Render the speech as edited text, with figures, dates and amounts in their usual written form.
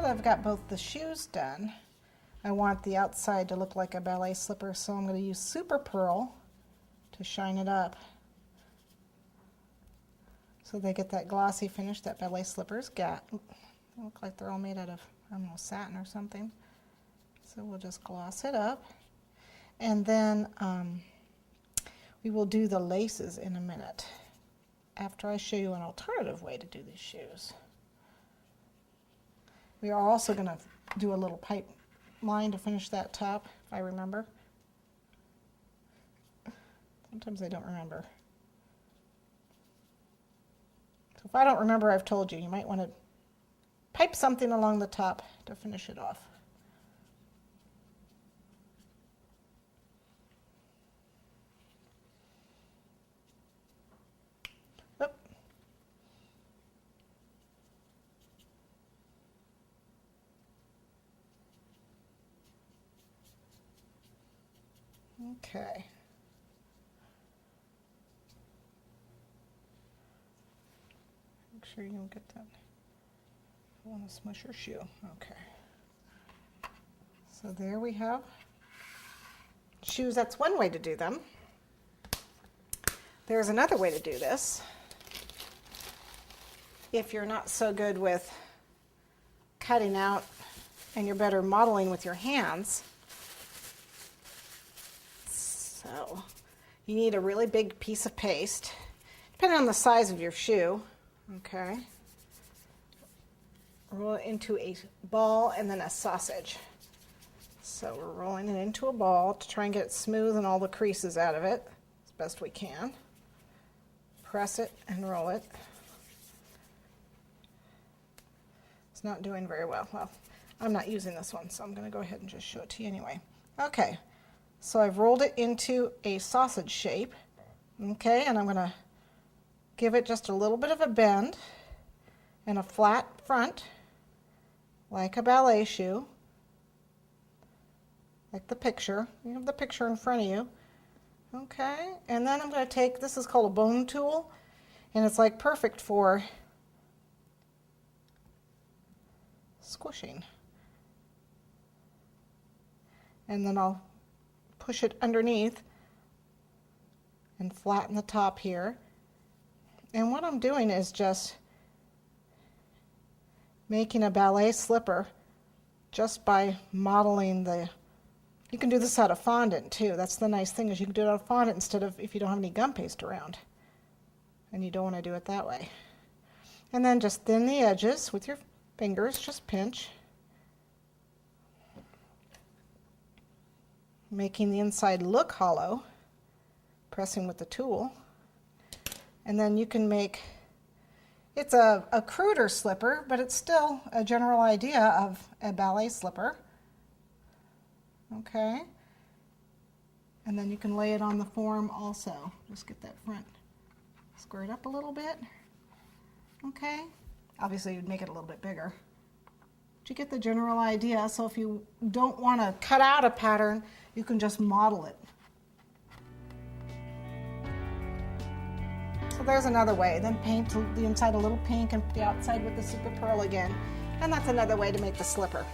that I've got both the shoes done, I want the outside to look like a ballet slipper, so I'm going to use Super Pearl to shine it up. So they get that glossy finish that ballet slippers get. They look like they're all made out of, I don't know, satin or something. So we'll just gloss it up. And then we will do the laces in a minute, after I show you an alternative way to do these shoes. We are also going to do a little pipe line to finish that top, if I remember. Sometimes I don't remember. So if I don't remember, I've told you, you might want to pipe something along the top to finish it off. Oop. Okay. Make sure you don't get that. I want to smush your shoe. Okay. So there we have shoes. That's one way to do them. There's another way to do this. If you're not so good with cutting out and you're better modeling with your hands. So you need a really big piece of paste, depending on the size of your shoe. Okay. Roll it into a ball and then a sausage. So we're rolling it into a ball to try and get it smooth and all the creases out of it as best we can. Press it and roll it. It's not doing very well. Well, I'm not using this one, so I'm going to go ahead and just show it to you anyway. Okay, so I've rolled it into a sausage shape. Okay, and I'm going to give it just a little bit of a bend and a flat front, like a ballet shoe, like the picture. You have the picture in front of you. Okay, and then I'm going to take, this is called a bone tool, and it's like perfect for squishing. And then I'll push it underneath and flatten the top here. And what I'm doing is just making a ballet slipper just by modeling the, you can do this out of fondant too. That's the nice thing, is you can do it out of fondant instead of if you don't have any gum paste around. And you don't want to do it that way. And then just thin the edges with your fingers, just pinch. Making the inside look hollow, pressing with the tool. And then you can make, it's a cruder slipper, but it's still a general idea of a ballet slipper. Okay. And then you can lay it on the form also. Just get that front squared up a little bit. Okay. Obviously you'd make it a little bit bigger. But you get the general idea. So if you don't want to cut out a pattern, you can just model it. So there's another way. Then paint the inside a little pink and the outside with the Super Pearl again. And that's another way to make the slipper.